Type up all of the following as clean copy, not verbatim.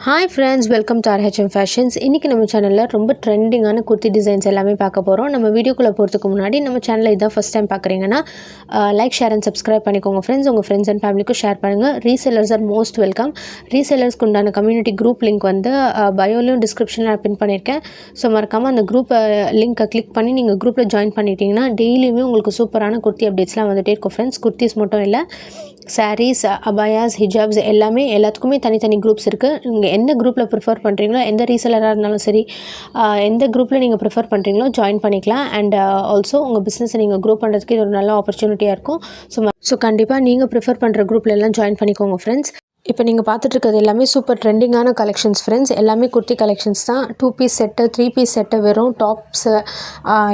Hi friends, welcome to RH fashions. இன்றைக்கி நம்ம சேனலில் ரொம்ப ட்ரெண்டிங்கான குர்த்தி டிசைன்ஸ் எல்லாமே பார்க்க போகிறோம். நம்ம வீடியோக்குள்ளே போகிறதுக்கு முன்னாடி நம்ம சேனலை இதான் ஃபஸ்ட் டைம் பார்க்குறீங்கன்னா லைக், ஷேர் அண்ட் சப்ஸ்கிரைப் பண்ணிக்கோங்க ஃப்ரெண்ட்ஸ். உங்கள் ஃப்ரெண்ட்ஸ் அண்ட் ஃபேமிலிக்கும் ஷேர் பண்ணுங்கள். Resellers are most welcome. ரீசெல்லர்ஸ்க்கு உண்டான கம்யூனிட்டி குரூப் லிங்க் வந்து பயோலையும் டிஸ்கிரிப்ஷனில் நான் பின் பண்ணியிருக்கேன். ஸோ மறக்காமல் அந்த குரூப் லிங்க்கை கிளிக் பண்ணி நீங்கள் குரூப்பில் ஜாயின் பண்ணிட்டீங்கன்னா டெய்லியுமே உங்களுக்கு சூப்பரான குர்த்தி அப்டேட்ஸ்லாம் வந்துகிட்டே இருக்கும் ஃப்ரெண்ட்ஸ். குர்த்திஸ் மட்டும் இல்லை, சாரீஸ், அபாயாஸ், ஹிஜாப்ஸ் எல்லாத்துக்குமே தனித்தனி குரூப்ஸ் இருக்குது. நீங்கள் எந்த குரூப்பில் ப்ரிஃபர் பண்ணுறீங்களோ, எந்த ரீசெலராக இருந்தாலும் சரி, எந்த குரூப்பில் நீங்கள் ப்ரிஃபர் பண்ணுறீங்களோ ஜாயின் பண்ணிக்கலாம். அண்ட் ஆல்சோ உங்கள் பிஸ்னஸை நீங்கள் க்ரோ பண்ணுறதுக்கு இது ஒரு நல்ல ஆப்பர்ச்சுனிட்டியாக இருக்கும். ஸோ கண்டிப்பாக நீங்கள் ப்ரிஃபர் பண்ணுற குரூப்பில் எல்லாம் ஜாயின் பண்ணிக்கோங்க ஃப்ரெண்ட்ஸ். இப்போ நீங்கள் பார்த்துட்ருக்கிறது எல்லாமே சூப்பர் ட்ரெண்டிங்கான கலெக்ஷன்ஸ் ஃப்ரெண்ட்ஸ். எல்லாமே குர்த்தி கலெக்ஷன்ஸ் தான். 2 பீஸ் செட்டு, 3 பீஸ் செட்டு, வெறும் டாப்ஸு,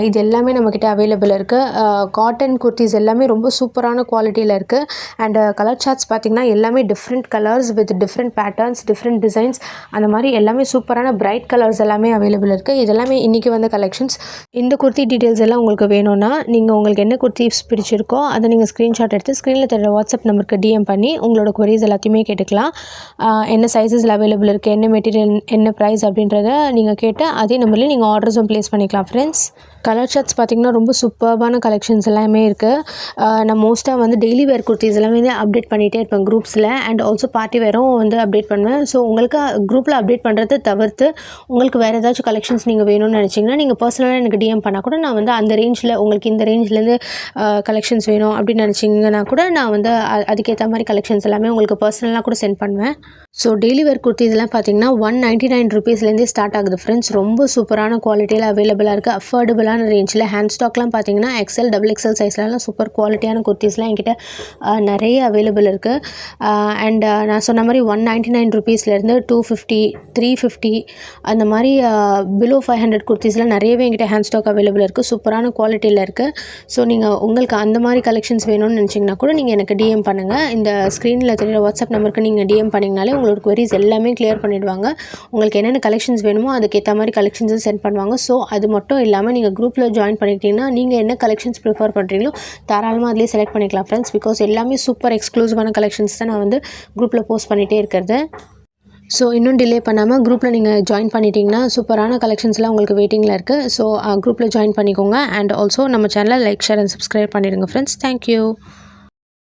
இது எல்லாமே நம்மக்கிட்ட அவைலபிள் இருக்குது. காட்டன் குர்த்திஸ் எல்லாமே ரொம்ப சூப்பரான குவாலிட்டியில் இருக்குது. அண்ட் கலர் சார்ட்ஸ் பார்த்திங்கன்னா எல்லாமே different colours with different patterns, different designs, அந்த மாதிரி எல்லாமே சூப்பரான பிரைட் கலர்ஸ் எல்லாமே அவைலபிள் இருக்குது. இது எல்லாமே இன்றைக்கி வந்த கலெக்ஷன்ஸ். இந்த குர்த்தி டீட்டெயில்ஸ் எல்லாம் உங்களுக்கு வேணும்னா நீங்கள் உங்களுக்கு என்ன குர்த்திஸ் பிடிச்சிருக்கோ அதை நீங்கள் ஸ்க்ரீன்ஷாட் எடுத்து ஸ்க்ரீனில் தெரிய வாட்ஸ்அப் நம்பருக்கு DM பண்ணி உங்களோட குவரிஸ் எல்லாத்தையுமே கேட்டுக்கலாம். என்ன சைஸஸில் அவைலபிள் இருக்குது, என்ன மெட்டீரியல், என்ன ப்ரைஸ் அப்படின்றத நீங்கள் கேட்டு அதே நம்பரில் நீங்கள் ஆர்டர்ஸும் ப்ளேஸ் பண்ணிக்கலாம் ஃப்ரெண்ட்ஸ். கலர் ஷர்ட்ஸ் பார்த்திங்கன்னா ரொம்ப சூப்பர்பான கலெக்ஷன்ஸ் எல்லாமே இருக்குது. நான் மோஸ்ட்டாக வந்து டெய்லி வேர் குர்த்திஸ் எல்லாமே வந்து அப்டேட் பண்ணிகிட்டே இருப்பேன் குரூப்ஸில். அண்ட் ஆல்சோ பார்ட்டி வேரும் வந்து அப்டேட் பண்ணுவேன். ஸோ உங்களுக்கு குரூப்பில் அப்டேட் பண்ணுறதை தவிர்த்து உங்களுக்கு வேறு ஏதாச்சும் கலெக்ஷன்ஸ் நீங்கள் வேணும்னு நினச்சிங்கன்னா நீங்கள் பர்சனலாக எனக்கு DM பண்ணால் கூட நான் வந்து அந்த ரேஞ்சில், உங்களுக்கு இந்த ரேஞ்சிலேருந்து கலெக்ஷன்ஸ் வேணும் அப்படின்னு நினச்சிங்கன்னா கூட நான் வந்து அதுக்கேற்ற மாதிரி கலெக்ஷன்ஸ் எல்லாமே உங்களுக்கு பர்சனலாக கூட சென்ட் பண்ணுவேன். ஸோ டெய்லி வேர் குர்த்திஸ்லாம் பார்த்திங்கன்னா 199 ருபீஸ்லேருந்தே ஸ்டார்ட் ஆகுது ஃப்ரெண்ட்ஸ். ரொம்ப சூப்பரான குவாலிட்டியில் அவைலபிளாக இருக்குது. அஃபோர்டபுளான ரேஞ்சில். ஹேண்ட் ஸ்டாக்லாம் பார்த்திங்கன்னா XL, XXL சைஸ்லாம் சூப்பர் குவாலிட்டியான குர்த்திஸ்லாம் என்கிட்ட நிறைய அவைலபிள் இருக்குது. அண்ட் நான் சொன்ன மாதிரி 199 ருபீஸ்லேருந்து 250, 350 அந்த மாதிரி பிலோ 500 குர்த்திஸ்லாம் நிறையவே என்கிட்ட ஹேண்ட் ஸ்டாக் அவைலபிள் இருக்குது. சூப்பரான குவாலிட்டியில் இருக்குது. ஸோ நீங்கள் உங்களுக்கு அந்த மாதிரி கலெக்ஷன்ஸ் வேணும்னு நினச்சிங்கன்னா கூட நீங்கள் எனக்கு DM பண்ணுங்கள். இந்த ஸ்க்ரீனில் தெரியுற வாட்ஸ்அப் நம்பருக்கு நீங்கள் DM பண்ணிங்கனாலே உங்களோட குவரிஸ் எல்லாமே கிளியர் பண்ணிவிடுவாங்க. உங்களுக்கு என்னென்ன கலெக்ஷன்ஸ் வேணுமோ அதுக்கேற்ற மாதிரி கலெக்ஷன்ஸும் சென்ட் பண்ணுவாங்க. ஸோ அது மட்டும் இல்லாமல் நீங்கள் குரூப்பில் ஜாயின் பண்ணிக்கிட்டிங்கன்னா நீங்கள் என்ன கலெக்ஷன்ஸ் ப்ரிஃபர் பண்ணுறீங்களோ தாராளமாக அதிலே செலக்ட் பண்ணிக்கலாம் ஃப்ரெண்ட்ஸ். பிகாஸ் எல்லாமே சூப்பர் எக்ஸ்க்ளூசிவான கலெக்ஷன்ஸ் தான் நான் வந்து குரூப்பில் போஸ்ட் பண்ணிகிட்டே இருக்கிறது. ஸோ இன்னும் டிலே பண்ணாமல் குரூப்பில் நீங்கள் ஜாயின் பண்ணிட்டீங்கன்னா சூப்பரான கலெக்ஷன்ஸ்லாம் உங்களுக்கு வெயிட்டிங்கில் இருக்குது. ஸோ குரூப்பில் ஜாயின் பண்ணிக்கோங்க. அண்ட் ஆல்சோ நம்ம சேனலை லைக், ஷேர் அண்ட் சப்ஸ்கிரைப் பண்ணிடுங்க ஃப்ரெண்ட்ஸ். தேங்க்யூ.